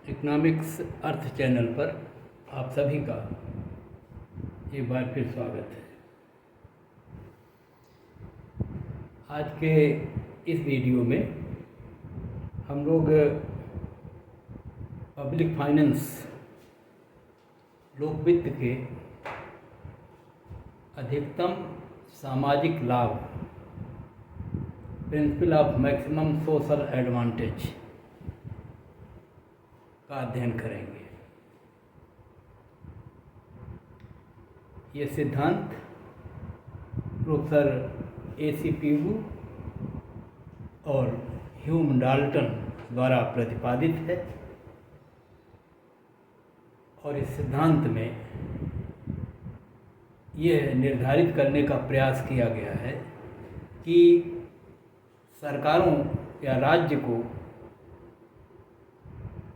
Economics अर्थ channel पर आप सभी का एक बार फिर स्वागत है। आज के इस वीडियो में हम लोग पब्लिक फाइनेंस लोक वित्त के अधिकतम सामाजिक लाभ principle of maximum social advantage का अध्ययन करेंगे। ये सिद्धांत प्रोफेसर A.C. पीगू और ह्यूम डाल्टन द्वारा प्रतिपादित है और इस सिद्धांत में यह निर्धारित करने का प्रयास किया गया है कि सरकारों या राज्य को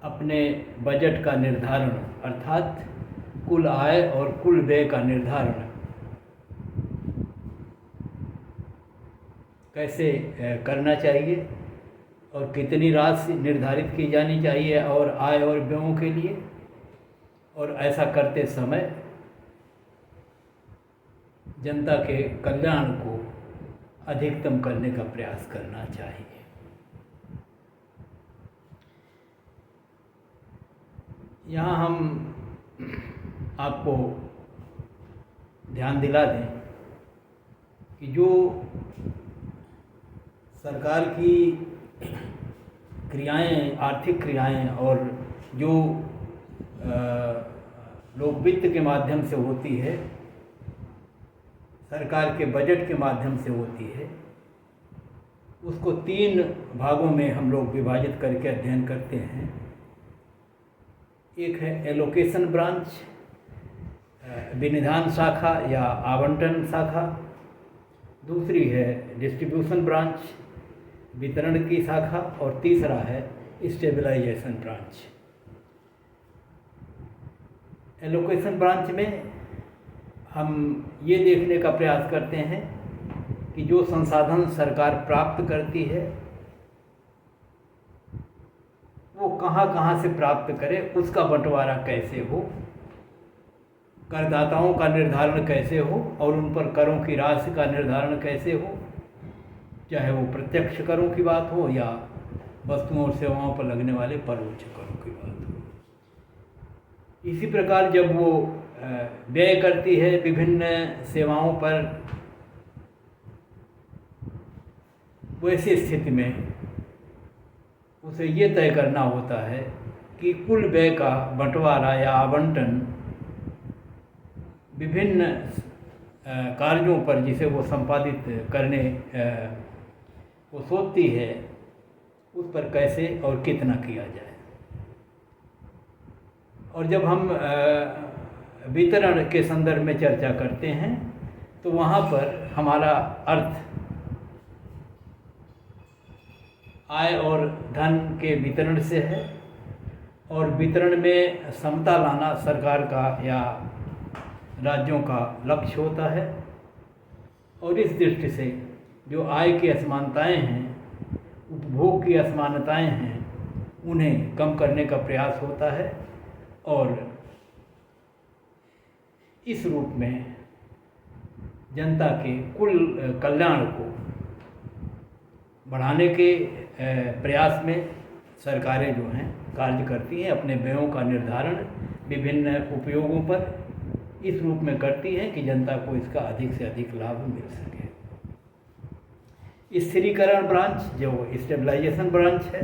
अपने बजट का निर्धारण अर्थात कुल आय और कुल व्यय का निर्धारण कैसे करना चाहिए और कितनी राशि निर्धारित की जानी चाहिए और आय और व्ययों के लिए, और ऐसा करते समय जनता के कल्याण को अधिकतम करने का प्रयास करना चाहिए। यहाँ हम आपको ध्यान दिला दें कि जो सरकार की क्रियाएं, आर्थिक क्रियाएं और जो लोक वित्त के माध्यम से होती है, सरकार के बजट के माध्यम से होती है, उसको 3 भागों में हम लोग विभाजित करके अध्ययन करते हैं। एक है एलोकेशन ब्रांच, विनिधान शाखा या आवंटन शाखा। दूसरी है डिस्ट्रीब्यूशन ब्रांच, वितरण की शाखा। और तीसरा है स्टेबलाइजेशन ब्रांच। एलोकेशन ब्रांच में हम ये देखने का प्रयास करते हैं कि जो संसाधन सरकार प्राप्त करती है वो कहाँ कहाँ से प्राप्त करे, उसका बंटवारा कैसे हो, करदाताओं का निर्धारण कैसे हो और उन पर करों की राशि का निर्धारण कैसे हो, चाहे वो प्रत्यक्ष करों की बात हो या वस्तुओं और सेवाओं पर लगने वाले परोक्ष करों की बात हो। इसी प्रकार जब वो व्यय करती है विभिन्न सेवाओं पर, वैसी स्थिति में उसे ये तय करना होता है कि कुल व्यय का बंटवारा या आवंटन विभिन्न कार्यों पर जिसे वो संपादित करने वो सोचती है, उस पर कैसे और कितना किया जाए। और जब हम वितरण के संदर्भ में चर्चा करते हैं तो वहाँ पर हमारा अर्थ आय और धन के वितरण से है, और वितरण में समता लाना सरकार का या राज्यों का लक्ष्य होता है। और इस दृष्टि से जो आय की असमानताएं हैं, उपभोग की असमानताएं हैं, उन्हें कम करने का प्रयास होता है। और इस रूप में जनता के कुल कल्याण को बढ़ाने के प्रयास में सरकारें जो हैं कार्य करती हैं, अपने व्ययों का निर्धारण विभिन्न उपयोगों पर इस रूप में करती हैं कि जनता को इसका अधिक से अधिक लाभ मिल सके। स्थिरीकरण ब्रांच जो स्टेबलाइजेशन ब्रांच है,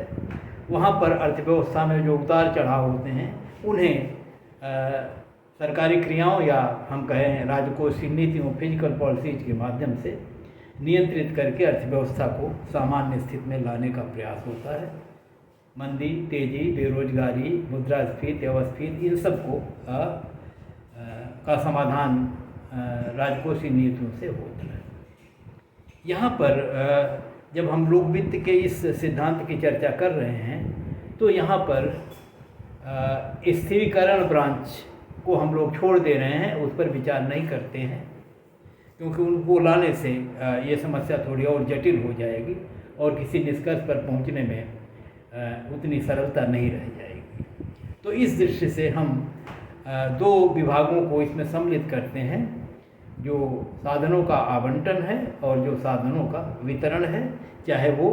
वहाँ पर अर्थव्यवस्था में जो उतार चढ़ाव होते हैं उन्हें सरकारी क्रियाओं या हम कहें राजकोषीय नीतियों, फिजिकल पॉलिसीज के माध्यम से नियंत्रित करके अर्थव्यवस्था को सामान्य स्थिति में लाने का प्रयास होता है। मंदी, तेजी, बेरोजगारी, मुद्रास्फीति, अवस्फीति, इन सब को का समाधान राजकोषीय नीतियों से होता है। यहाँ पर जब हम लोक वित्त के इस सिद्धांत की चर्चा कर रहे हैं तो यहाँ पर स्थिरीकरण ब्रांच को हम लोग छोड़ दे रहे हैं, उस पर विचार नहीं करते हैं, क्योंकि उनको लाने से ये समस्या थोड़ी और जटिल हो जाएगी और किसी निष्कर्ष पर पहुंचने में उतनी सरलता नहीं रह जाएगी। तो इस दृष्टि से हम दो विभागों को इसमें सम्मिलित करते हैं, जो साधनों का आवंटन है और जो साधनों का वितरण है, चाहे वो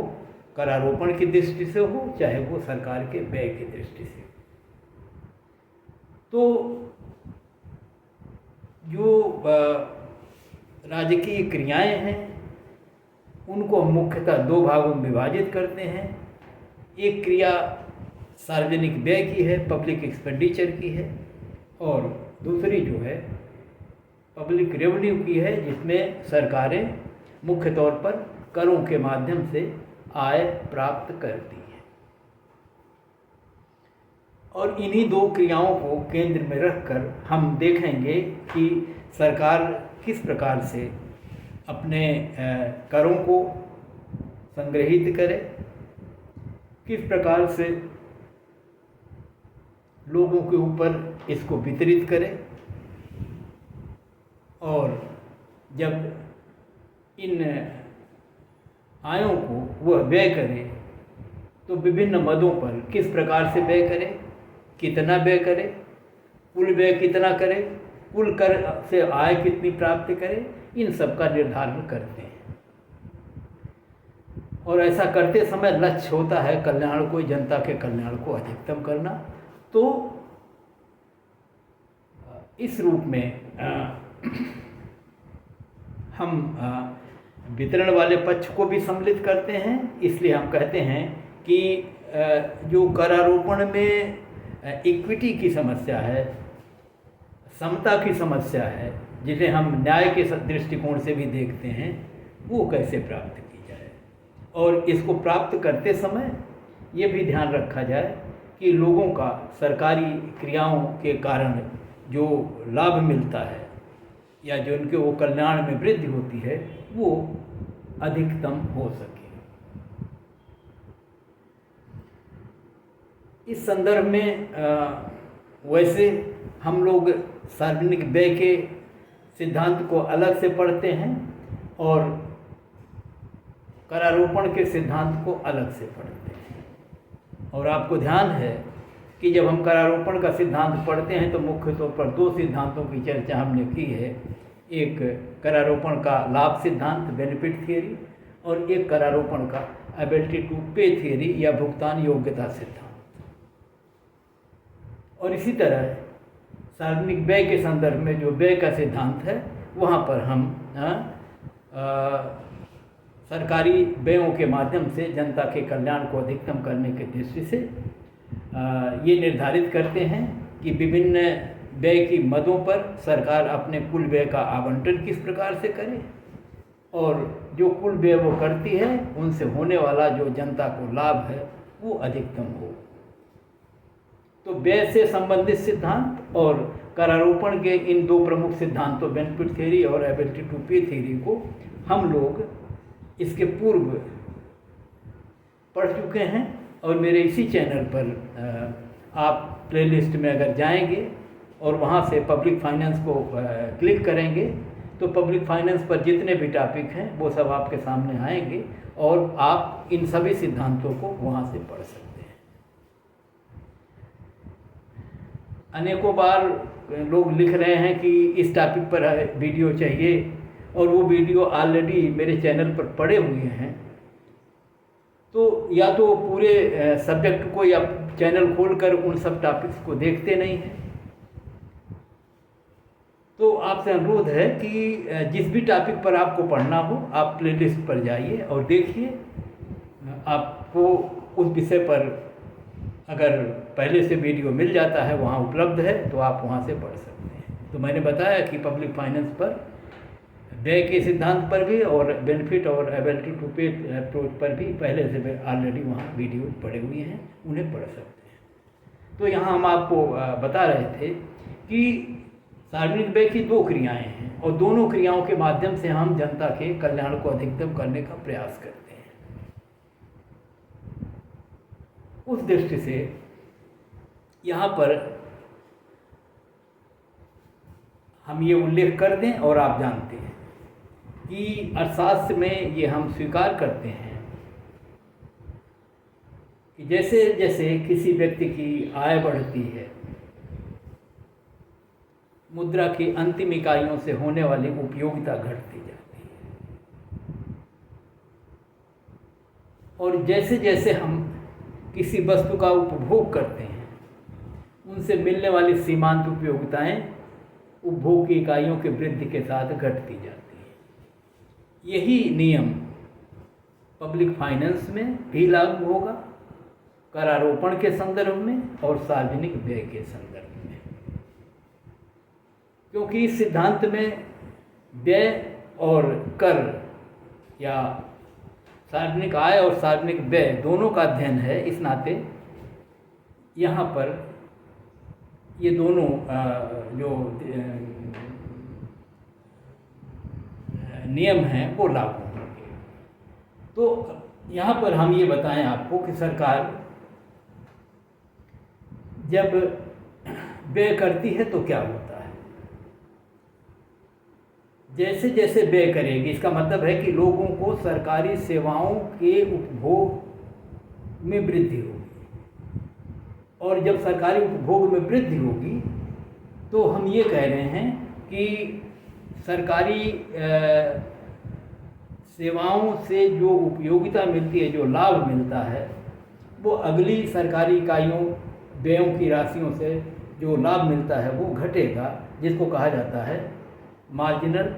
करारोपण की दृष्टि से हो, चाहे वो सरकार के व्यय की दृष्टि से। तो जो राजकीय क्रियाएं हैं उनको हम मुख्यतः दो भागों में विभाजित करते हैं। एक क्रिया सार्वजनिक व्यय की है, पब्लिक एक्सपेंडिचर की है, और दूसरी जो है पब्लिक रेवेन्यू की है, जिसमें सरकारें मुख्य तौर पर करों के माध्यम से आय प्राप्त करती हैं। और इन्हीं दो क्रियाओं को केंद्र में रखकर हम देखेंगे कि सरकार किस प्रकार से अपने करों को संग्रहित करे, किस प्रकार से लोगों के ऊपर इसको वितरित करे, और जब इन आयों को वह व्यय करे तो विभिन्न मदों पर किस प्रकार से व्यय करे, कितना व्यय करे, कुल व्यय कितना करे, कुल कर से आय कितनी प्राप्त करे, इन सब का निर्धारण करते हैं। और ऐसा करते समय लक्ष्य होता है कल्याण को, जनता के कल्याण को अधिकतम करना। तो इस रूप में हम वितरण वाले पक्ष को भी सम्मिलित करते हैं। इसलिए हम कहते हैं कि जो करारोपण में इक्विटी की समस्या है, समता की समस्या है, जिसे हम न्याय के दृष्टिकोण से भी देखते हैं, वो कैसे प्राप्त की जाए, और इसको प्राप्त करते समय ये भी ध्यान रखा जाए कि लोगों का सरकारी क्रियाओं के कारण जो लाभ मिलता है या जो उनके वो कल्याण में वृद्धि होती है वो अधिकतम हो सके। इस संदर्भ में वैसे हम लोग सार्वजनिक व्यय के सिद्धांत को अलग से पढ़ते हैं और करारोपण के सिद्धांत को अलग से पढ़ते हैं। और आपको ध्यान है कि जब हम करारोपण का सिद्धांत पढ़ते हैं तो मुख्य तौर पर दो सिद्धांतों की चर्चा हमने की है। एक करारोपण का लाभ सिद्धांत, बेनिफिट थियरी, और एक करारोपण का एबिलिटी टू पे थियरी या भुगतान योग्यता सिद्धांत। और इसी तरह सार्वजनिक व्यय के संदर्भ में जो व्यय का सिद्धांत है वहाँ पर हम सरकारी व्ययों के माध्यम से जनता के कल्याण को अधिकतम करने की दृष्टि से ये निर्धारित करते हैं कि विभिन्न व्यय की मदों पर सरकार अपने कुल व्यय का आवंटन किस प्रकार से करे, और जो कुल व्यय वो करती है उनसे होने वाला जो जनता को लाभ है वो अधिकतम हो। तो व्यय से संबंधित सिद्धांत और करारोपण के इन दो प्रमुख सिद्धांतों बेनिफिट थ्योरी और एबिलिटी टू पे थ्योरी को हम लोग इसके पूर्व पढ़ चुके हैं। और मेरे इसी चैनल पर आप प्लेलिस्ट में अगर जाएंगे और वहाँ से पब्लिक फाइनेंस को क्लिक करेंगे तो पब्लिक फाइनेंस पर जितने भी टॉपिक हैं वो सब आपके सामने आएंगे और आप इन सभी सिद्धांतों को वहाँ से पढ़ सकते हैं। अनेकों बार लोग लिख रहे हैं कि इस टॉपिक पर वीडियो चाहिए, और वो वीडियो ऑलरेडी मेरे चैनल पर पड़े हुए हैं। तो या तो पूरे सब्जेक्ट को या चैनल खोलकर उन सब टॉपिक्स को देखते नहीं हैं। तो आपसे अनुरोध है कि जिस भी टॉपिक पर आपको पढ़ना हो आप प्लेलिस्ट पर जाइए और देखिए। आपको उस विषय पर अगर पहले से वीडियो मिल जाता है, वहाँ उपलब्ध है, तो आप वहाँ से पढ़ सकते हैं। तो मैंने बताया कि पब्लिक फाइनेंस पर, व्यय के सिद्धांत पर भी और बेनिफिट और एबिलिटी टू पे अप्रोच पर भी पहले से ऑलरेडी वहाँ वीडियो पड़े हुए हैं, उन्हें पढ़ सकते हैं। तो यहाँ हम आपको बता रहे थे कि सार्वजनिक व्यय की दो क्रियाएं हैं और दोनों क्रियाओं के माध्यम से हम जनता के कल्याण को अधिकतम करने का प्रयास करते हैं। उस दृष्टि से यहाँ पर हम ये उल्लेख कर दें, और आप जानते हैं कि अर्थशास्त्र में ये हम स्वीकार करते हैं कि कि जैसे जैसे किसी व्यक्ति की आय बढ़ती है, मुद्रा की अंतिम इकाइयों से होने वाली उपयोगिता घटती जाती है। और जैसे जैसे हम किसी वस्तु का उपभोग करते हैं, उनसे मिलने वाली सीमांत उपयोगिताएं उपभोग की इकाइयों की वृद्धि के साथ घटती जाती है। यही नियम पब्लिक फाइनेंस में भी लागू होगा, करारोपण के संदर्भ में और सार्वजनिक व्यय के संदर्भ में, क्योंकि इस सिद्धांत में व्यय और कर या सार्वजनिक आय और सार्वजनिक व्यय दोनों का अध्ययन है। इस नाते यहाँ पर ये दोनों जो नियम हैं वो लागू होंगे। तो यहाँ पर हम ये बताएं आपको कि सरकार जब व्यय करती है तो क्या होता है। जैसे जैसे व्यय करेगी, इसका मतलब है कि लोगों को सरकारी सेवाओं के उपभोग में वृद्धि होगी, और जब सरकारी उपभोग में वृद्धि होगी तो हम ये कह रहे हैं कि सरकारी सेवाओं से जो उपयोगिता मिलती है, जो लाभ मिलता है, वो अगली सरकारी इकाइयों व्ययों की राशियों से जो लाभ मिलता है वो घटेगा, जिसको कहा जाता है मार्जिनल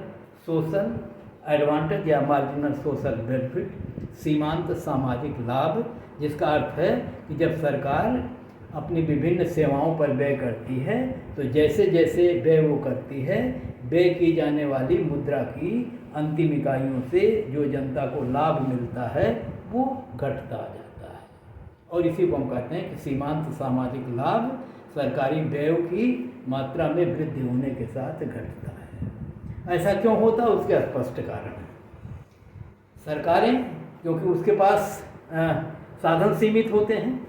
सोशल एडवांटेज या मार्जिनल सोशल बेनिफिट, सीमांत सामाजिक लाभ, जिसका अर्थ है कि जब सरकार अपनी विभिन्न सेवाओं पर व्यय करती है तो जैसे जैसे व्यय वो करती है, व्यय की जाने वाली मुद्रा की अंतिम इकाइयों से जो जनता को लाभ मिलता है वो घटता जाता है। और इसी को हम कहते हैं कि सीमांत सामाजिक लाभ सरकारी व्ययों की मात्रा में वृद्धि होने के साथ घटता है। ऐसा क्यों होता है, उसके स्पष्ट कारण है। सरकारें, क्योंकि उसके पास साधन सीमित होते हैं,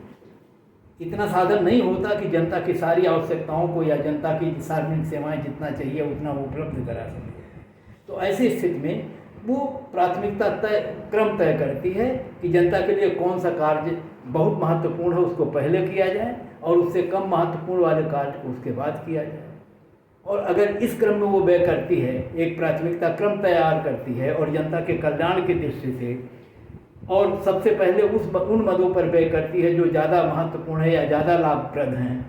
इतना साधन नहीं होता कि जनता की सारी आवश्यकताओं को या जनता की सार्वजनिक सेवाएं जितना चाहिए उतना वो उपलब्ध करा सके। तो ऐसी स्थिति में वो प्राथमिकता क्रम तय करती है कि जनता के लिए कौन सा कार्य बहुत महत्वपूर्ण है उसको पहले किया जाए और उससे कम महत्वपूर्ण वाले कार्य को उसके बाद किया जाए। और अगर इस क्रम में वो व्यय करती है, एक प्राथमिकता क्रम तैयार करती है और जनता के कल्याण की दृष्टि से, और सबसे पहले उन मदों पर व्यय करती है जो ज़्यादा महत्वपूर्ण है या ज़्यादा लाभप्रद हैं,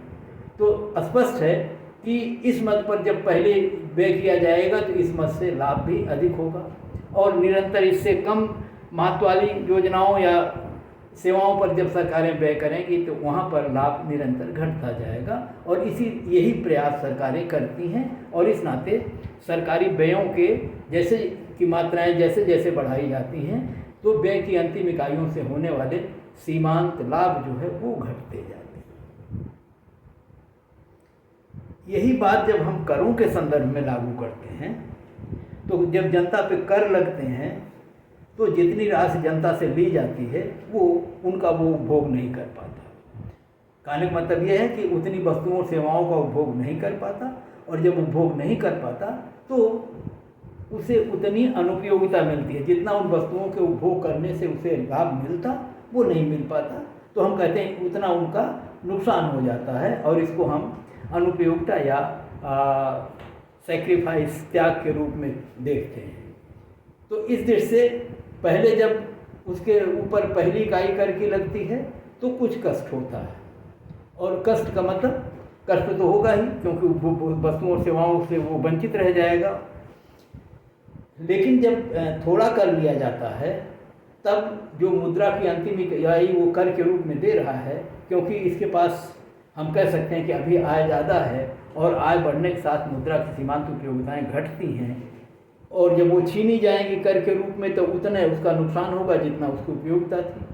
तो स्पष्ट है कि इस मद पर जब पहले व्यय किया जाएगा तो इस मद से लाभ भी अधिक होगा, और निरंतर इससे कम महत्व वाली योजनाओं या सेवाओं पर जब सरकारें व्यय करेंगी तो वहाँ पर लाभ निरंतर घटता जाएगा। और यही प्रयास सरकारें करती हैं, और इस नाते सरकारी व्ययों के जैसे की मात्राएं जैसे जैसे बढ़ाई जाती हैं तो व्यय की अंतिम इकाइयों से होने वाले सीमांत लाभ जो है वो घटते जाते हैं। यही बात जब हम करों के संदर्भ में लागू करते हैं तो जब जनता पे कर लगते हैं तो जितनी राशि जनता से ली जाती है वो उपभोग नहीं कर पाता। कहने का मतलब यह है कि उतनी वस्तुओं और सेवाओं का उपभोग नहीं कर पाता, और जब उपभोग नहीं कर पाता तो उसे उतनी अनुपयोगिता मिलती है, जितना उन वस्तुओं के उपभोग करने से उसे लाभ मिलता वो नहीं मिल पाता। तो हम कहते हैं उतना उनका नुकसान हो जाता है, और इसको हम अनुपयोगिता या सैक्रिफाइस, त्याग के रूप में देखते हैं। तो इस दृष्टि से पहले जब उसके ऊपर पहली इकाई कर की लगती है तो कुछ कष्ट होता है, और कष्ट का मतलब कष्ट तो होगा ही, क्योंकि वस्तुओं और सेवाओं से वो वंचित रह जाएगा। लेकिन जब थोड़ा कर लिया जाता है तब जो मुद्रा की अंतिम इकाई वो कर के रूप में दे रहा है, क्योंकि इसके पास हम कह सकते हैं कि अभी आय ज़्यादा है और आय बढ़ने के साथ मुद्रा की सीमांत उपयोगिताएं घटती हैं, और जब वो छीनी जाएंगी कर के रूप में तो उतना उसका नुकसान होगा जितना उसकी उपयोगिता थी,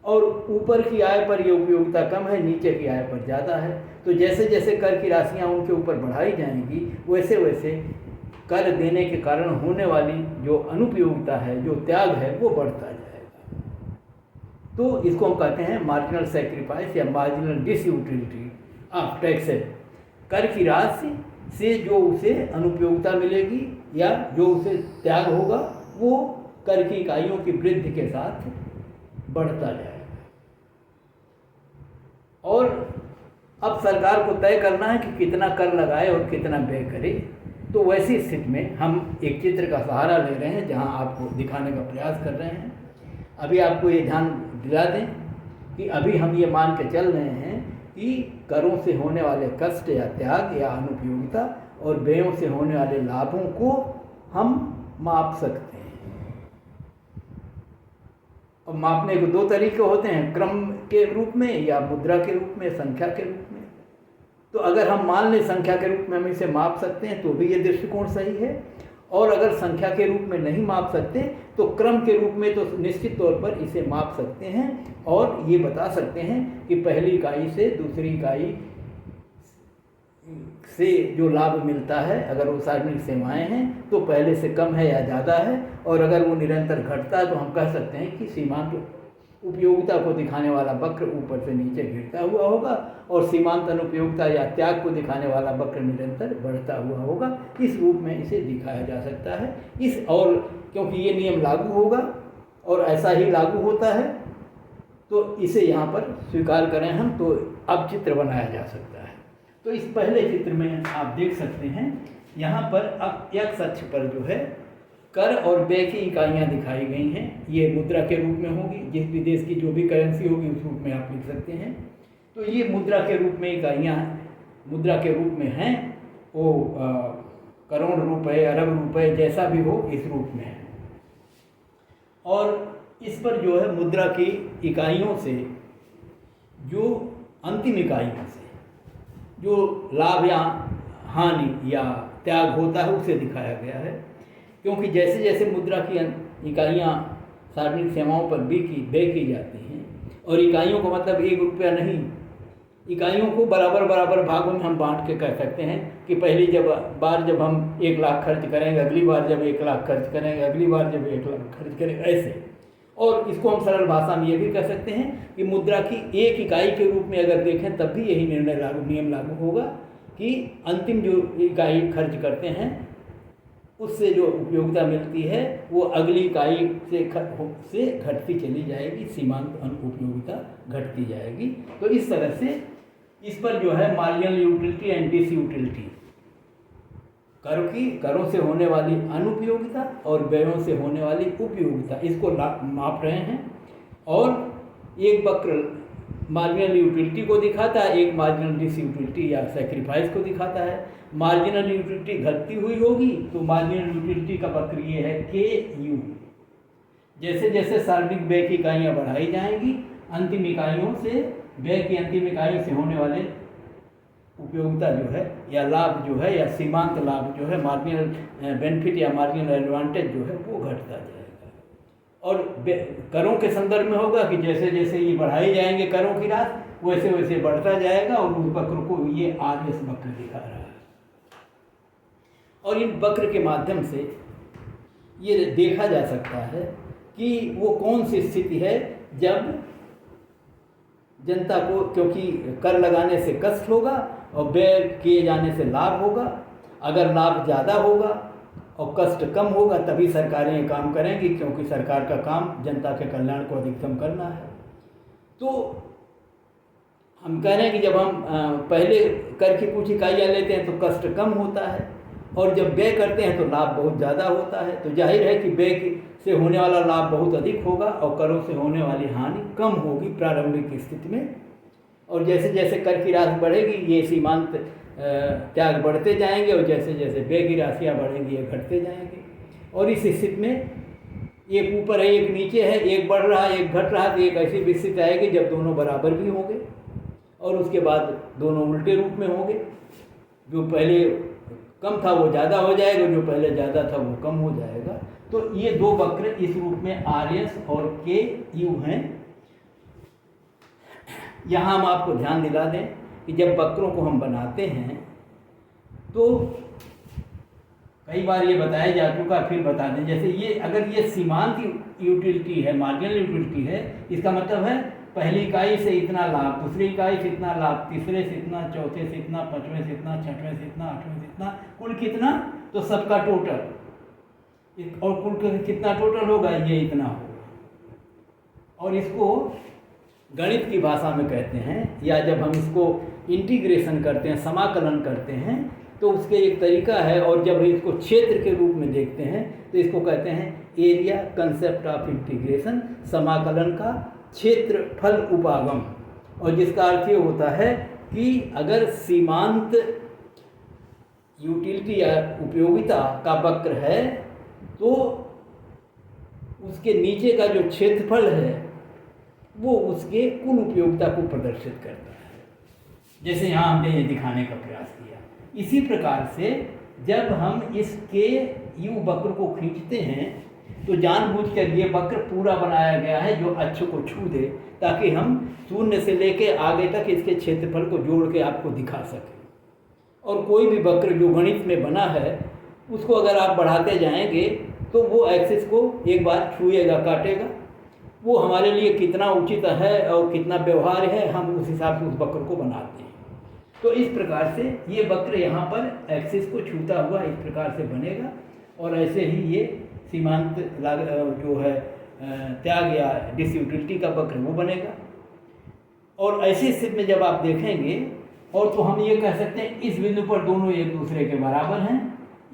और ऊपर की आय पर ये उपयोगिता कम है, नीचे की आय पर ज़्यादा है। तो जैसे जैसे कर की राशियाँ उनके ऊपर बढ़ाई जाएंगी वैसे वैसे कर देने के कारण होने वाली जो अनुपयोगिता है, जो त्याग है, वो बढ़ता जाएगा। तो इसको हम कहते हैं मार्जिनल सैक्रिफाइस या मार्जिनल डिसयूटिलिटी ऑफ टैक्सेस। कर की राशि से जो उसे अनुपयोगिता मिलेगी या जो उसे त्याग होगा वो कर की इकाइयों की वृद्धि के साथ बढ़ता जाएगा। अब सरकार को तय करना है कि कितना कर लगाए और कितना व्यय करे। तो वैसी स्थिति में हम एक चित्र का सहारा ले रहे हैं जहां आपको दिखाने का प्रयास कर रहे हैं। अभी आपको ये ध्यान दिला दें कि अभी हम ये मान के चल रहे हैं कि करों से होने वाले कष्ट या त्याग या अनुपयोगिता और व्ययों से होने वाले लाभों को हम माप सकते हैं। और मापने के दो तरीके होते हैं, क्रम के रूप में या मुद्रा के रूप में, संख्या के रूप में। तो अगर हम मान लें संख्या के रूप में हम इसे माप सकते हैं तो भी ये दृष्टिकोण सही है, और अगर संख्या के रूप में नहीं माप सकते तो क्रम के रूप में तो निश्चित तौर पर इसे माप सकते हैं और ये बता सकते हैं कि पहली इकाई से दूसरी इकाई से जो लाभ मिलता है, अगर वो सार्वजनिक सेवाएं हैं तो पहले से कम है या ज़्यादा है, और अगर वो निरंतर घटता है तो हम कह सकते हैं कि सीमांत उपयोगिता को दिखाने वाला वक्र ऊपर से नीचे गिरता हुआ होगा और सीमांत अनुपयोगिता या त्याग को दिखाने वाला वक्र निरंतर बढ़ता हुआ होगा। इस रूप में इसे दिखाया जा सकता है। और क्योंकि ये नियम लागू होगा और ऐसा ही लागू होता है तो इसे यहाँ पर स्वीकार करें हम, तो अब चित्र बनाया जा सकता है। तो इस पहले चित्र में आप देख सकते हैं यहाँ पर अब एक्स अक्ष पर जो है कर और व्यय की इकाइयाँ दिखाई गई हैं। ये मुद्रा के रूप में होगी, जिस भी देश की जो भी करेंसी होगी उस रूप में आप लिख सकते हैं। तो ये मुद्रा के रूप में इकाइयाँ मुद्रा के रूप में हैं, वो करोड़ रुपए, अरब रुपए जैसा भी हो इस रूप में है। और इस पर जो है मुद्रा की इकाइयों से जो अंतिम इकाइयों से जो लाभ या हानि या त्याग होता है उसे दिखाया गया है। क्योंकि जैसे जैसे मुद्रा की इकाइयाँ सार्वजनिक सेवाओं पर व्यय की जाती हैं, और इकाइयों को मतलब 1 रुपया नहीं, इकाइयों को बराबर बराबर भागों में हम बांट के कह सकते हैं कि पहली बार जब हम 1 लाख खर्च करेंगे, अगली बार जब 1 लाख खर्च करेंगे, अगली बार जब 1 लाख खर्च करेंगे, ऐसे। और इसको हम सरल भाषा में ये भी कह सकते हैं कि मुद्रा की एक इकाई के रूप में अगर देखें तब भी यही नियम लागू होगा कि अंतिम जो इकाई खर्च करते हैं उससे जो उपयोगिता मिलती है वो अगली इकाई से घटती चली जाएगी, सीमांत उपयोगिता घटती जाएगी। तो इस तरह से इस पर जो है marginal utility and disutility, करों से होने वाली अनुपयोगिता और व्ययों से होने वाली उपयोगिता, इसको माप रहे हैं। और एक वक्र मार्जिनल यूटिलिटी को दिखाता है, एक मार्जिनल डिस यूटिलिटी या सेक्रीफाइस को दिखाता है। मार्जिनल यूटिलिटी घटती हुई होगी तो मार्जिनल यूटिलिटी का वक्र ये है KU। जैसे जैसे सार्वजनिक व्यय की इकाइयाँ बढ़ाई जाएंगी, अंतिम इकाइयों से व्यय की अंतिम इकाइयों से होने वाले उपयोगिता जो है या लाभ जो है या सीमांत लाभ जो है, मार्जिनल बेनिफिट या मार्जिनल एडवांटेज जो है वो घटता जाएगा। और करों के संदर्भ में होगा कि जैसे जैसे ये बढ़ाई जाएंगे करों की राशि वैसे वैसे बढ़ता जाएगा, और उस वक्र को ये RS वक्र दिखा रहा है। और इन वक्र के माध्यम से ये देखा जा सकता है कि वो कौन सी स्थिति है जब जनता को, क्योंकि कर लगाने से कष्ट होगा और व्यय किए जाने से लाभ होगा। अगर लाभ ज़्यादा होगा और कष्ट कम होगा तभी सरकारें ये काम करेंगी, क्योंकि सरकार का काम जनता के कल्याण को अधिकतम करना है। तो हम कह रहे हैं कि जब हम पहले कर की कुछ इकाइयाँ लेते हैं तो कष्ट कम होता है, और जब व्यय करते हैं तो लाभ बहुत ज़्यादा होता है। तो जाहिर है कि व्यय से होने वाला लाभ बहुत अधिक होगा और करों से होने वाली हानि कम होगी प्रारंभिक स्थिति में। और जैसे जैसे कर की राशि बढ़ेगी ये सीमांत त्याग बढ़ते जाएंगे, और जैसे जैसे व्यय की राशियाँ बढ़ेंगी ये घटते जाएंगे। और इस स्थिति में एक ऊपर है एक नीचे है, एक बढ़ रहा है एक घट रहा है, तो एक ऐसी स्थिति आएगी जब दोनों बराबर भी होंगे, और उसके बाद दोनों उल्टे रूप में होंगे। जो पहले कम था वो ज़्यादा हो जाएगा, जो पहले ज़्यादा था वो कम हो जाएगा। तो ये दो वक्र इस रूप में RS और KU हैं। यहाँ हम आपको ध्यान दिला दें कि जब वक्रों को हम बनाते हैं तो कई बार ये बताया जा चुका, फिर बता दें। जैसे ये अगर ये सीमांत यूटिलिटी है, मार्जिनल यूटिलिटी है, इसका मतलब है पहली इकाई से इतना लाभ, दूसरी इकाई से इतना लाभ, तीसरे से इतना, चौथे से इतना, पाँचवें से इतना, छठवें से इतना, आठवें से इतना, कुल कितना, तो सबका टोटल, और कुल कितना टोटल होगा ये इतना होगा। और इसको गणित की भाषा में कहते हैं, या जब हम इसको इंटीग्रेशन करते हैं, समाकलन करते हैं, तो उसके एक तरीका है। और जब इसको क्षेत्र के रूप में देखते हैं तो इसको कहते हैं एरिया कंसेप्ट ऑफ इंटीग्रेशन, समाकलन का क्षेत्रफल उपागम। और जिसका अर्थ ये होता है कि अगर सीमांत यूटिलिटी या उपयोगिता का वक्र है तो उसके नीचे का जो क्षेत्रफल है वो उसके कुल उपयोगिता को प्रदर्शित करता है, जैसे यहाँ हमने ये दिखाने का प्रयास किया। इसी प्रकार से जब हम इसके यू वक्र को खींचते हैं तो जानबूझकर ये वक्र पूरा बनाया गया है जो अक्ष को छू दे, ताकि हम शून्य से लेके आगे तक इसके क्षेत्रफल को जोड़ के आपको दिखा सकें। और कोई भी वक्र जो गणित में बना है उसको अगर आप बढ़ाते जाएंगे तो वो एक्सिस को एक बार छुएगा, काटेगा। वो हमारे लिए कितना उचित है और कितना व्यवहार्य है, हम उस हिसाब से उस वक्र को बनाते हैं। तो इस प्रकार से ये वक्र यहाँ पर एक्सिस को छूता हुआ इस प्रकार से बनेगा, और ऐसे ही ये सीमांत जो है त्याग या डिसयूटिलिटी का वक्र वो बनेगा। और ऐसी स्थिति में जब आप देखेंगे, और तो हम ये कह सकते हैं इस बिंदु पर दोनों एक दूसरे के बराबर हैं,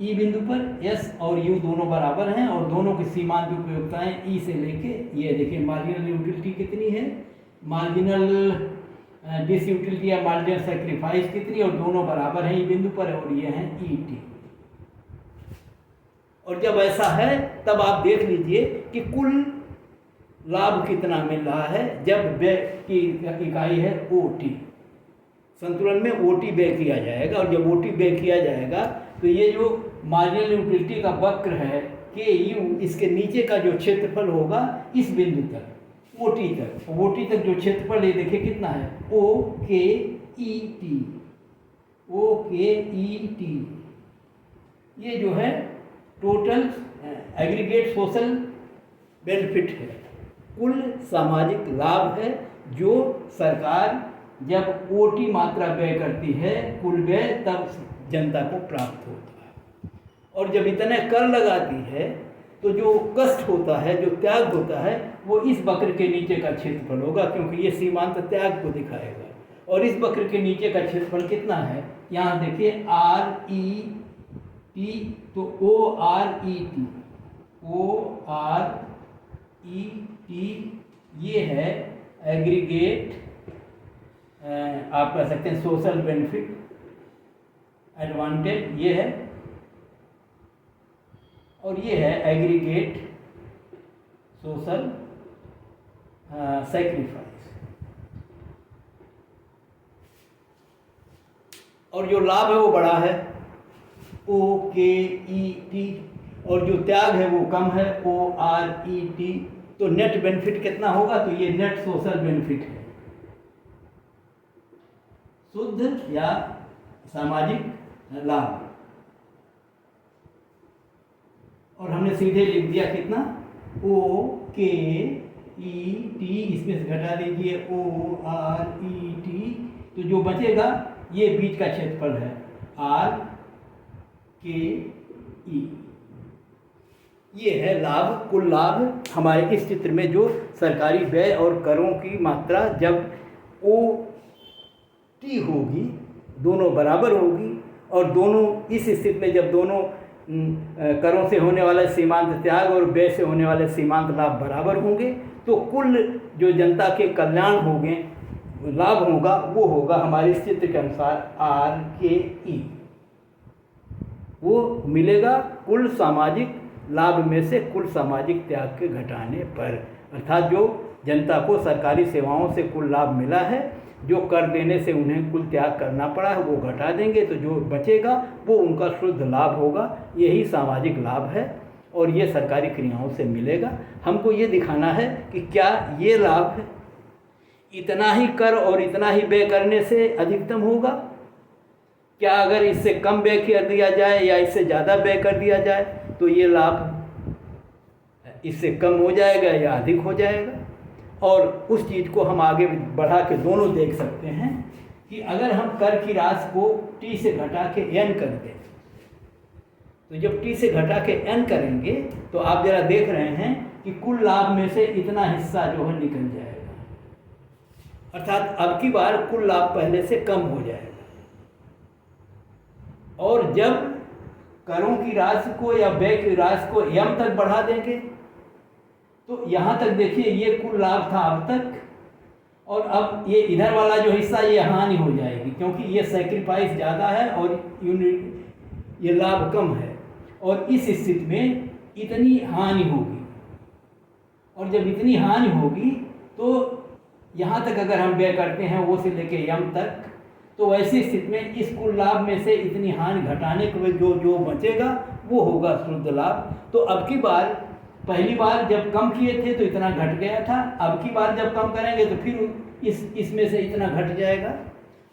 ई बिंदु पर एस और यू दोनों बराबर हैं, और दोनों की सीमांत उपयोगिताएं ई से लेके ये देखिए मार्जिनल यूटिलिटी कितनी है, मार्जिनल डिसयूटिलिटी या मार्जिनल सेक्रीफाइस कितनी, और दोनों बराबर हैं ई बिंदु पर, और ये हैं ई टी। और जब ऐसा है तब आप देख लीजिए कि कुल लाभ कितना मिल रहा है। जब व्यय की इकाई है ओ टी, संतुलन में ओ टी व्यय किया जाएगा, और जब ओ टी व्यय किया जाएगा तो ये जो मार्जिनल यूटिलिटी का वक्र है के यू, इसके नीचे का जो क्षेत्रफल होगा इस बिंदु तक ओ टी तक, ओ टी तक जो क्षेत्रफल ये देखिए कितना है, ओ के ई टी, ओ के ई टी, ये जो है टोटल एग्रीगेट सोशल बेनिफिट है, कुल सामाजिक लाभ है जो सरकार जब ओटी मात्रा व्यय करती है कुल व्यय, तब जनता को प्राप्त होता है। और जब इतने कर लगाती है तो जो कष्ट होता है, जो त्याग होता है, वो इस वक्र के नीचे का क्षेत्रफल होगा, क्योंकि ये सीमांत त्याग को दिखाएगा। और इस वक्र के नीचे का क्षेत्रफल कितना है, यहाँ देखिए आर ई टी, तो O R E T, O R E T ये है एग्रीगेट, आप कह सकते हैं सोशल बेनिफिट एडवांटेज, ये है, और ये है एग्रीगेट सोशल सैक्रिफाइस। और जो लाभ है वो बड़ा है, ओ के ई टी, और जो त्याग है वो कम है, ओ आर ई टी। तो नेट बेनिफिट कितना होगा, तो ये नेट सोशल बेनिफिट है, शुद्ध या सामाजिक लाभ। और हमने सीधे लिख दिया कितना, ओ के ई टी, इसमें से घटा दीजिए ओ आर ई टी, तो जो बचेगा ये बीच का क्षेत्रफल है आर के ई। ये है लाभ, कुल लाभ हमारे इस चित्र में जो सरकारी व्यय और करों की मात्रा जब ओ टी होगी, दोनों बराबर होगी, और दोनों इस स्थिति में जब दोनों करों से होने वाला सीमांत त्याग और व्यय से होने वाले सीमांत लाभ बराबर होंगे, तो कुल जो जनता के कल्याण होंगे, लाभ होगा, वो होगा हमारे इस चित्र के अनुसार आर के ई। वो मिलेगा कुल सामाजिक लाभ में से कुल सामाजिक त्याग के घटाने पर। अर्थात जो जनता को सरकारी सेवाओं से कुल लाभ मिला है, जो कर देने से उन्हें कुल त्याग करना पड़ा है वो घटा देंगे, तो जो बचेगा वो उनका शुद्ध लाभ होगा। यही सामाजिक लाभ है और ये सरकारी क्रियाओं से मिलेगा। हमको ये दिखाना है कि क्या ये लाभ इतना ही कर और इतना ही व्यय करने से अधिकतम होगा, क्या अगर इससे कम व्यय कर दिया जाए या इससे ज़्यादा व्यय कर दिया जाए तो ये लाभ इससे कम हो जाएगा या अधिक हो जाएगा। और उस चीज़ को हम आगे बढ़ा के दोनों देख सकते हैं कि अगर हम कर की राशि को टी से घटा के n कर दें, तो जब टी से घटा के n करेंगे तो आप जरा देख रहे हैं कि कुल लाभ में से इतना हिस्सा जो है निकल जाएगा। अर्थात अब की बार कुल लाभ पहले से कम हो जाएगा। और जब करों की राशि को या व्यय की राशि को यम तक बढ़ा देंगे तो यहाँ तक देखिए ये कुल लाभ था अब तक, और अब ये इधर वाला जो हिस्सा ये हानि हो जाएगी, क्योंकि ये सैक्रिफाइस ज़्यादा है और यूनिट ये लाभ कम है, और इस स्थिति में इतनी हानि होगी। और जब इतनी हानि होगी तो यहाँ तक अगर हम व्यय करते हैं ओ से लेके यम तक, तो वैसी स्थिति में इस कुल लाभ में से इतनी हानि घटाने के जो जो बचेगा वो होगा शुद्ध लाभ। तो अब की बार, पहली बार जब कम किए थे तो इतना घट गया था, अब की बार जब कम करेंगे तो फिर इसमें से इतना घट जाएगा।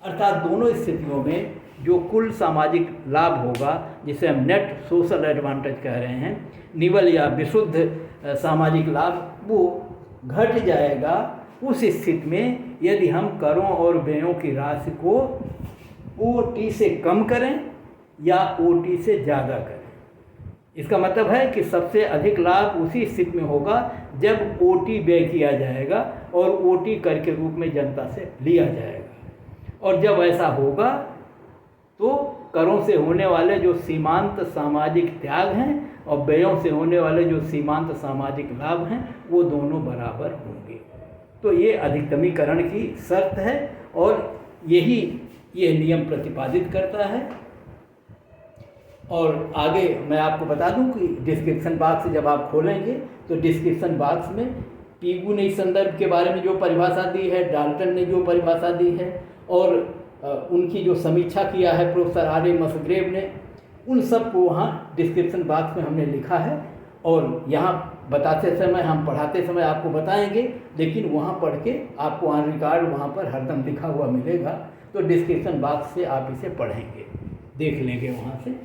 अर्थात दोनों स्थितियों में जो कुल सामाजिक लाभ होगा, जिसे हम नेट सोशल एडवांटेज कह रहे हैं, निवल या विशुद्ध सामाजिक लाभ, वो घट जाएगा उस स्थिति में यदि हम करों और व्ययों की राशि को ओटी से कम करें या ओटी से ज़्यादा करें। इसका मतलब है कि सबसे अधिक लाभ उसी स्थिति में होगा जब ओटी व्यय किया जाएगा और ओटी कर के रूप में जनता से लिया जाएगा। और जब ऐसा होगा तो करों से होने वाले जो सीमांत सामाजिक त्याग हैं और व्ययों से होने वाले जो सीमांत सामाजिक लाभ हैं वो दोनों बराबर होंगे। तो ये अधिकतमीकरण की शर्त है और यही ये नियम प्रतिपादित करता है। और आगे मैं आपको बता दूं कि डिस्क्रिप्शन बॉक्स जब आप खोलेंगे तो डिस्क्रिप्शन बॉक्स में पीगू ने इस संदर्भ के बारे में जो परिभाषा दी है, डाल्टन ने जो परिभाषा दी है और उनकी जो समीक्षा किया है प्रोफेसर आर ए मसग्रेव ने, उन सब को वहाँ डिस्क्रिप्शन बॉक्स में हमने लिखा है। और यहाँ बताते समय, हम पढ़ाते समय आपको बताएंगे, लेकिन वहाँ पढ़ के आपको ऑन रिकॉर्ड वहाँ पर हरदम लिखा हुआ मिलेगा। तो डिस्क्रिप्शन बॉक्स से आप इसे पढ़ेंगे, देख लेंगे वहाँ से।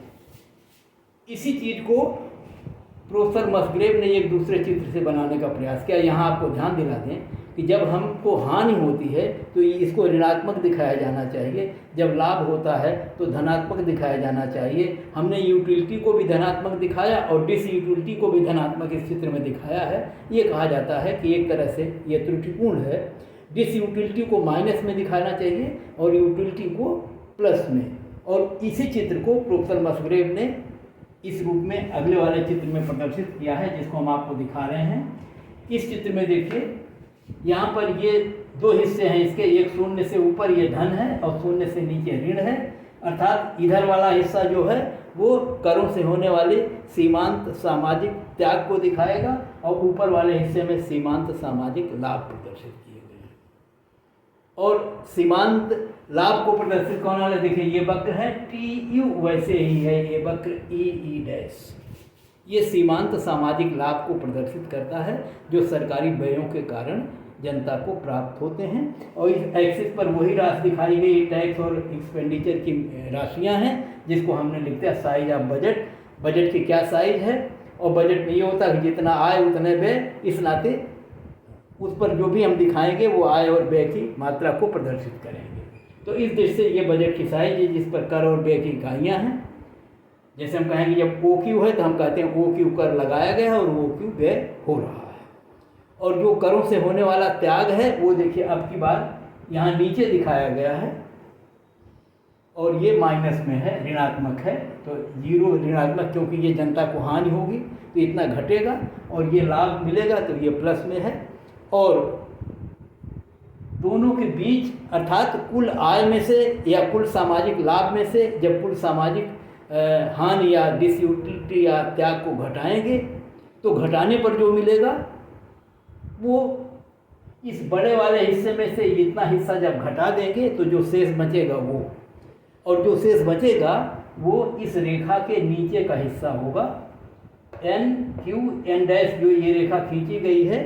इसी चीज़ को प्रोफेसर मसग्रेव ने एक दूसरे चित्र से बनाने का प्रयास किया। यहाँ आपको ध्यान दिला दें कि जब हमको हानि होती है तो इसको ऋणात्मक दिखाया जाना चाहिए, जब लाभ होता है तो धनात्मक दिखाया जाना चाहिए। हमने यूटिलिटी को भी धनात्मक दिखाया और डिसयूटिलिटी को भी धनात्मक इस चित्र में दिखाया है। ये कहा जाता है कि एक तरह से ये त्रुटिपूर्ण है। डिसयूटिलिटी को माइनस में दिखाना चाहिए और यूटिलिटी को प्लस में। और इसी चित्र को प्रोफेसर मसग्रेव ने इस रूप में अगले वाले चित्र में प्रदर्शित किया है, जिसको हम आपको दिखा रहे हैं। इस चित्र में देखिए, यहाँ पर ये दो हिस्से हैं इसके, एक शून्य से ऊपर ये धन है और शून्य से नीचे ऋण है। अर्थात इधर वाला हिस्सा जो है वो करों से होने वाले सीमांत सामाजिक त्याग को दिखाएगा और ऊपर वाले हिस्से में सीमांत सामाजिक लाभ प्रदर्शित किए गए हैं। और सीमांत लाभ को प्रदर्शित करने वाले देखिए ये वक्र है TU, वैसे ही है ये वक्र EE'। ये सीमांत सामाजिक लाभ को प्रदर्शित करता है जो सरकारी व्ययों के कारण जनता को प्राप्त होते हैं। और इस एक्सिस पर वही राशि दिखाई गई टैक्स और एक्सपेंडिचर की राशियां हैं, जिसको हमने लिखते हैं साइज ऑफ बजट। बजट की क्या साइज है, और बजट में ये होता है कि जितना आय उतने व्यय, इस नाते उस पर जो भी हम दिखाएंगे वो आय और व्यय की मात्रा को प्रदर्शित करेंगे। तो इस दृष्टि से ये बजट की साइज है जिस पर कर और व्यय की इकाइयाँ हैं। जैसे हम कहेंगे जब OQ है तो हम कहते हैं OQ कर लगाया गया है और OQ व्यय हो रहा है। और जो करों से होने वाला त्याग है वो देखिए अब की बार यहाँ नीचे दिखाया गया है और ये माइनस में है, ऋणात्मक है। तो जीरो ऋणात्मक, क्योंकि ये जनता को हानि होगी तो इतना घटेगा और ये लाभ मिलेगा तो ये प्लस में है। और दोनों के बीच अर्थात कुल आय में से या कुल सामाजिक लाभ में से जब कुल सामाजिक हानि या डिसयूटिलिटी या त्याग को घटाएंगे तो घटाने पर जो मिलेगा वो इस बड़े वाले हिस्से में से इतना हिस्सा जब घटा देंगे तो जो शेष बचेगा वो, और जो शेष बचेगा वो इस रेखा के नीचे का हिस्सा होगा। NQ N' जो ये रेखा खींची गई है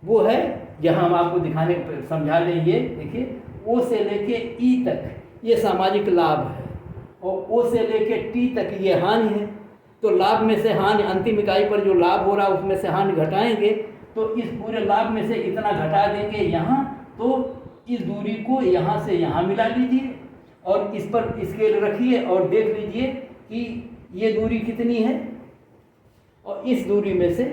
वो है, यहाँ हम आपको दिखाने समझा दें। ये देखिए O से लेके E तक ये सामाजिक लाभ है और O से लेके T तक ये हानि है। तो लाभ में से हानि, अंतिम इकाई पर जो लाभ हो रहा है उसमें से हानि घटाएंगे तो इस पूरे लाभ में से इतना घटा देंगे यहाँ, तो इस दूरी को यहाँ से यहाँ मिला लीजिए और इस पर स्केल रखिए और देख लीजिए कि ये दूरी कितनी है। और इस दूरी में से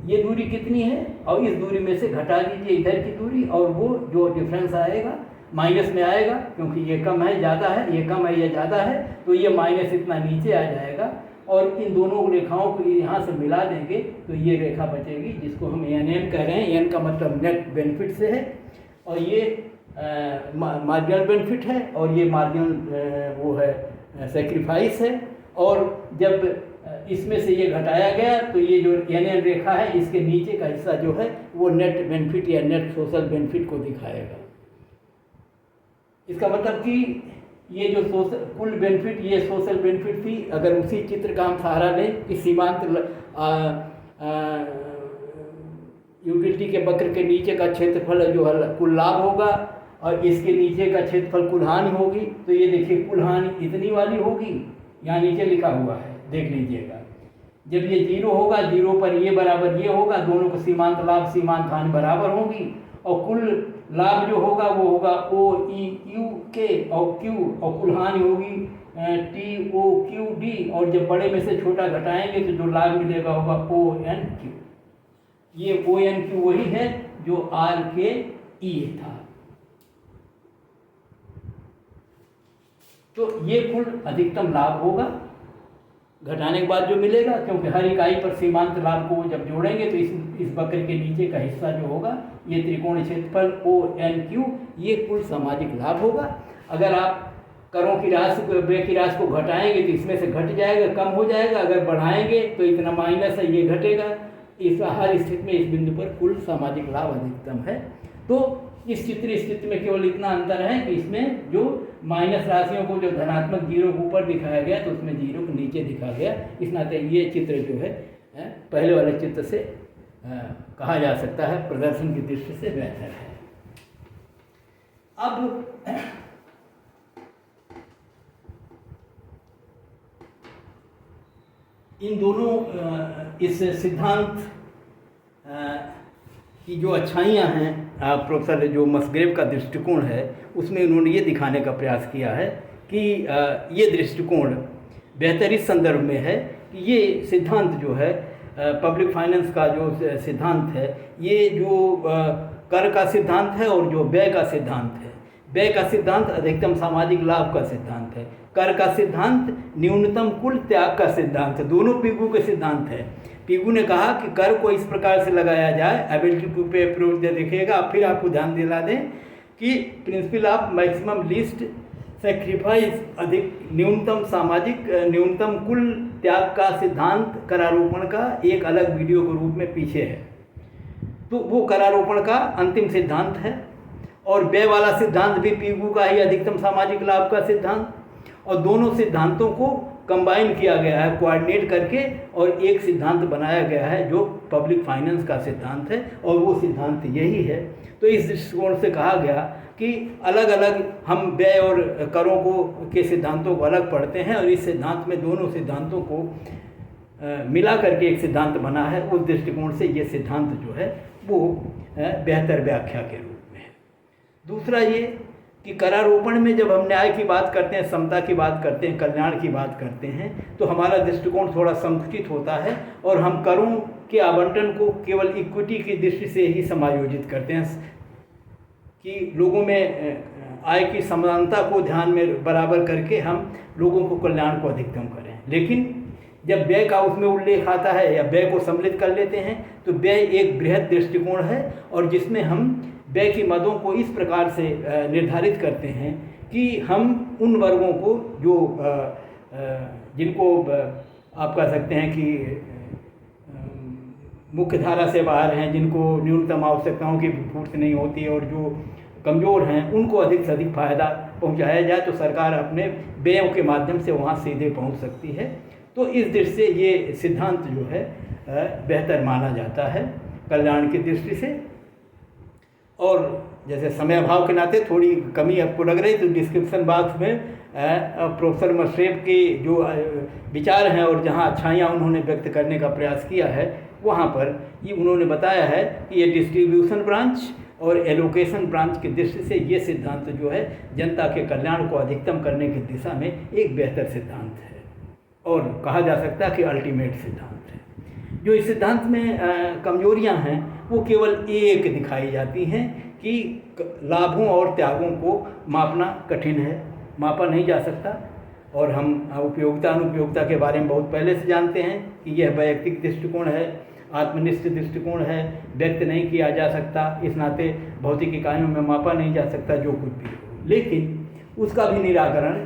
ये दूरी कितनी है और इस दूरी में से घटा दीजिए इधर की दूरी, और वो जो डिफरेंस आएगा माइनस में आएगा, क्योंकि ये कम है ज़्यादा है, ये कम है या ज़्यादा है, तो ये माइनस इतना नीचे आ जाएगा। और इन दोनों रेखाओं को यहाँ से मिला देंगे तो ये रेखा बचेगी, जिसको हम NN कह रहे हैं। N का मतलब नेट बेनिफिट से है, और ये मार्जिनल बेनिफिट है, और ये मार्जिनल वो है सेक्रीफाइस है। और जब इसमें से ये घटाया गया तो ये जो NN रेखा है इसके नीचे का हिस्सा जो है वो नेट बेनिफिट या नेट सोशल बेनिफिट को दिखाएगा। इसका मतलब कि ये जो सोशल कुल बेनिफिट, ये सोशल बेनिफिट थी। अगर उसी चित्र का हम सहारा लें कि सीमांत यूटिलिटी के वक्र के नीचे का क्षेत्रफल जो है कुल लाभ होगा, और इसके नीचे का क्षेत्रफल कुल हानि होगी। तो ये देखिए कुल हानि इतनी वाली होगी, यहाँ नीचे लिखा हुआ है, देख लीजिएगा। जब ये 0 होगा, 0 पर ये बराबर ये होगा, दोनों को सीमांत लाभ सीमांत हानि बराबर होगी, और कुल लाभ जो होगा वो होगा OEQ और Q, और कुल हानि होगी TOQD, और जब बड़े में से छोटा घटाएंगे तो जो लाभ मिलेगा होगा ONQ। ये ONQ वही है जो RKE था। तो ये कुल अधिकतम लाभ होगा घटाने के बाद जो मिलेगा, क्योंकि हर इकाई पर सीमांत लाभ को जब जोड़ेंगे तो इस वक्र के नीचे का हिस्सा जो होगा ये त्रिकोणीय क्षेत्रफल ONQ, ये कुल सामाजिक लाभ होगा। अगर आप करों की राशि को, व्यय की राशि को घटाएंगे तो इसमें से घट जाएगा, कम हो जाएगा। अगर बढ़ाएंगे तो इतना माइनस है, ये घटेगा। इस हर स्थिति में इस बिंदु पर कुल सामाजिक लाभ अधिकतम है। तो इस स्थिति में केवल इतना अंतर है कि इसमें जो माइनस राशियों को जो धनात्मक 0 को ऊपर दिखाया गया तो उसमें 0 को नीचे दिखा गया। इस नाते ये चित्र जो है पहले वाले चित्र से कहा जा सकता है प्रदर्शन की दृष्टि से बेहतर है। अब इन दोनों इस सिद्धांत की जो अच्छाइयाँ हैं, प्रोफेसर जो मसग्रेव का दृष्टिकोण है उसमें उन्होंने ये दिखाने का प्रयास किया है कि ये दृष्टिकोण बेहतर इस संदर्भ में है कि ये सिद्धांत जो है पब्लिक फाइनेंस का जो सिद्धांत है, ये जो कर का सिद्धांत है और जो व्यय का सिद्धांत है। व्यय का सिद्धांत अधिकतम सामाजिक लाभ का सिद्धांत है, कर का सिद्धांत न्यूनतम कुल त्याग का सिद्धांत है। दोनों पीगू के सिद्धांत है। पीगू ने कहा कि कर को इस प्रकार से लगाया जाए, एबिलिटी टू पे अप्रोच देखिएगा। फिर आपको ध्यान दिला दें कि principle of maximum least sacrifice, अधिक न्यूनतम सामाजिक न्यूनतम कुल त्याग का सिद्धांत करारोपण का एक अलग वीडियो के रूप में पीछे है। तो वो करारोपण का अंतिम सिद्धांत है, और व्यय वाला सिद्धांत भी पीगू का ही अधिकतम सामाजिक लाभ का सिद्धांत। और दोनों सिद्धांतों को कंबाइन किया गया है, कोऑर्डिनेट करके, और एक सिद्धांत बनाया गया है जो पब्लिक फाइनेंस का सिद्धांत है, और वो सिद्धांत यही है। तो इस दृष्टिकोण से कहा गया कि अलग अलग हम व्यय और करों को के सिद्धांतों को अलग पढ़ते हैं, और इस सिद्धांत में दोनों सिद्धांतों को मिला करके एक सिद्धांत बना है। उस दृष्टिकोण से ये सिद्धांत जो है वो बेहतर व्याख्या के रूप में है। दूसरा ये कि करारोपण में जब हम न्याय की बात करते हैं, समता की बात करते हैं, कल्याण की बात करते हैं, तो हमारा दृष्टिकोण थोड़ा संकुचित होता है, और हम करों के आवंटन को केवल इक्विटी की दृष्टि से ही समायोजित करते हैं कि लोगों में आय की समानता को ध्यान में बराबर करके हम लोगों को कल्याण को अधिकतम करें। लेकिन जब व्यय का उसमें उल्लेख आता है या व्यय को सम्मिलित कर लेते हैं तो व्यय एक बृहद दृष्टिकोण है, और जिसमें हम व्यय की मदों को इस प्रकार से निर्धारित करते हैं कि हम उन वर्गों को जो जिनको आप कह सकते हैं कि मुख्य धारा से बाहर हैं, जिनको न्यूनतम आवश्यकताओं की पूर्ति नहीं होती और जो कमज़ोर हैं, उनको अधिक से अधिक फ़ायदा पहुंचाया जाए तो सरकार अपने व्ययों के माध्यम से वहां सीधे पहुंच सकती है। तो इस दृष्टि से ये सिद्धांत जो है बेहतर माना जाता है कल्याण की दृष्टि से। और जैसे समय अभाव के नाते थोड़ी कमी आपको लग रही तो डिस्क्रिप्शन बॉक्स में प्रोफेसर मसग्रेव के जो विचार हैं और जहां अच्छाइयाँ उन्होंने व्यक्त करने का प्रयास किया है वहाँ पर ये उन्होंने बताया है कि ये डिस्ट्रीब्यूशन ब्रांच और एलोकेशन ब्रांच की दृष्टि से ये सिद्धांत जो है जनता के कल्याण को अधिकतम करने की दिशा में एक बेहतर सिद्धांत है, और कहा जा सकता है कि अल्टीमेट सिद्धांत है। जो इस सिद्धांत में कमजोरियां हैं वो केवल एक दिखाई जाती हैं कि लाभों और त्यागों को मापना कठिन है, मापा नहीं जा सकता। और हम उपयोगिता अनुपयोगिता के बारे में बहुत पहले से जानते हैं कि यह वैयक्तिक दृष्टिकोण है, आत्मनिष्ठ दृष्टिकोण है, व्यक्त नहीं किया जा सकता, इस नाते भौतिक इकाइयों में मापा नहीं जा सकता जो कुछ भी हो। लेकिन उसका भी निराकरण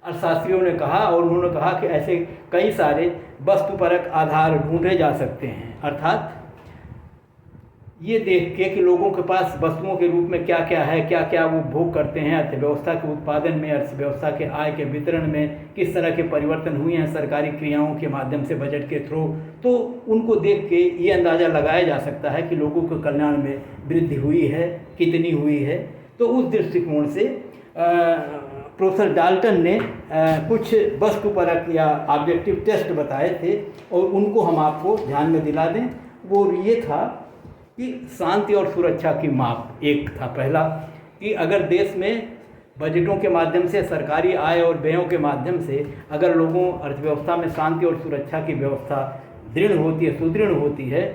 अर्थशास्त्रियों ने कहा, और उन्होंने कहा कि ऐसे कई सारे वस्तुपरक आधार ढूंढे जा सकते हैं। अर्थात ये देख के कि लोगों के पास वस्तुओं के रूप में क्या क्या है, क्या क्या वो भोग करते हैं, अर्थव्यवस्था के उत्पादन में, अर्थव्यवस्था के आय के वितरण में किस तरह के परिवर्तन हुए हैं सरकारी क्रियाओं के माध्यम से, बजट के थ्रू, तो उनको देख के ये अंदाज़ा लगाया जा सकता है कि लोगों के कल्याण में वृद्धि हुई है, कितनी हुई है। तो उस दृष्टिकोण से प्रोफेसर डाल्टन ने कुछ वस्तुपरक या ऑब्जेक्टिव टेस्ट बताए थे, और उनको हम आपको ध्यान में दिला दें। वो ये था कि शांति और सुरक्षा की माप एक था पहला, कि अगर देश में बजटों के माध्यम से, सरकारी आय और व्ययों के माध्यम से अगर लोगों अर्थव्यवस्था में शांति और सुरक्षा की व्यवस्था दृढ़ होती है, सुदृढ़ होती है,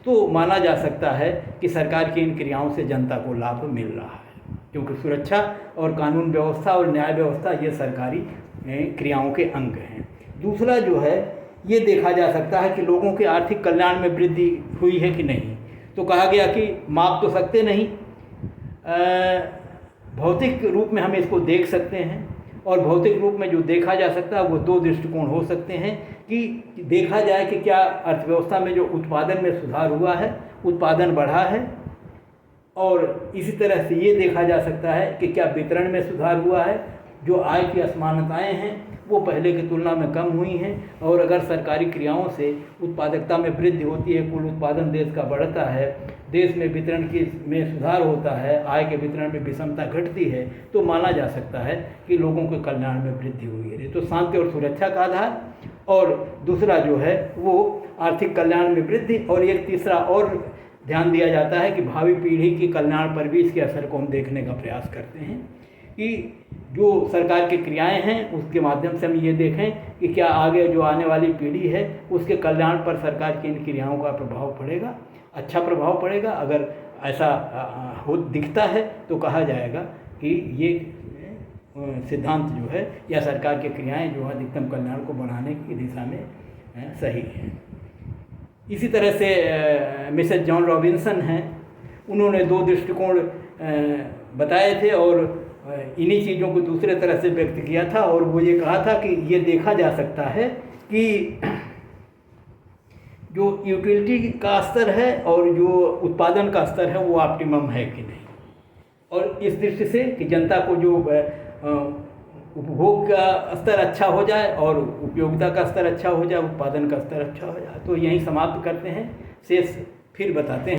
तो माना जा सकता है कि सरकार की इन क्रियाओं से जनता को लाभ मिल रहा है, क्योंकि सुरक्षा और कानून व्यवस्था और न्याय व्यवस्था ये सरकारी क्रियाओं के अंग हैं। दूसरा जो है, ये देखा जा सकता है कि लोगों के आर्थिक कल्याण में वृद्धि हुई है कि नहीं। तो कहा गया कि माप तो सकते नहीं, भौतिक रूप में हम इसको देख सकते हैं, और भौतिक रूप में जो देखा जा सकता है वो दो दृष्टिकोण हो सकते हैं कि देखा जाए कि क्या अर्थव्यवस्था में जो उत्पादन में सुधार हुआ है, उत्पादन बढ़ा है, और इसी तरह से ये देखा जा सकता है कि क्या वितरण में सुधार हुआ है, जो आय की असमानताएं हैं वो पहले की तुलना में कम हुई हैं, और अगर सरकारी क्रियाओं से उत्पादकता में वृद्धि होती है, कुल उत्पादन देश का बढ़ता है, देश में वितरण में सुधार होता है, आय के वितरण में विषमता घटती है, तो माना जा सकता है कि लोगों के कल्याण में वृद्धि हुई है। तो शांति और सुरक्षा का आधार, और दूसरा जो है वो आर्थिक कल्याण में वृद्धि, और एक तीसरा और ध्यान दिया जाता है कि भावी पीढ़ी के कल्याण पर भी इसके असर को हम देखने का प्रयास करते हैं, कि जो सरकार की क्रियाएं हैं उसके माध्यम से हम ये देखें कि क्या आगे जो आने वाली पीढ़ी है उसके कल्याण पर सरकार की इन क्रियाओं का प्रभाव पड़ेगा, अच्छा प्रभाव पड़ेगा। अगर ऐसा हो दिखता है तो कहा जाएगा कि ये सिद्धांत जो है या सरकार की क्रियाएं जो अधिकतम कल्याण को बढ़ाने की दिशा में सही है। इसी तरह से मिसेस जॉन रॉबिन्सन हैं, उन्होंने दो दृष्टिकोण बताए थे और इन्हीं चीज़ों को दूसरे तरह से व्यक्त किया था, और वो ये कहा था कि ये देखा जा सकता है कि जो यूटिलिटी का स्तर है और जो उत्पादन का स्तर है वो ऑप्टिमम है कि नहीं, और इस दृष्टि से कि जनता को जो उपभोग का स्तर अच्छा हो जाए और उपयोगिता का स्तर अच्छा हो जाए, उत्पादन का स्तर अच्छा हो जाए। तो यहीं समाप्त करते हैं, शेष फिर बताते हैं।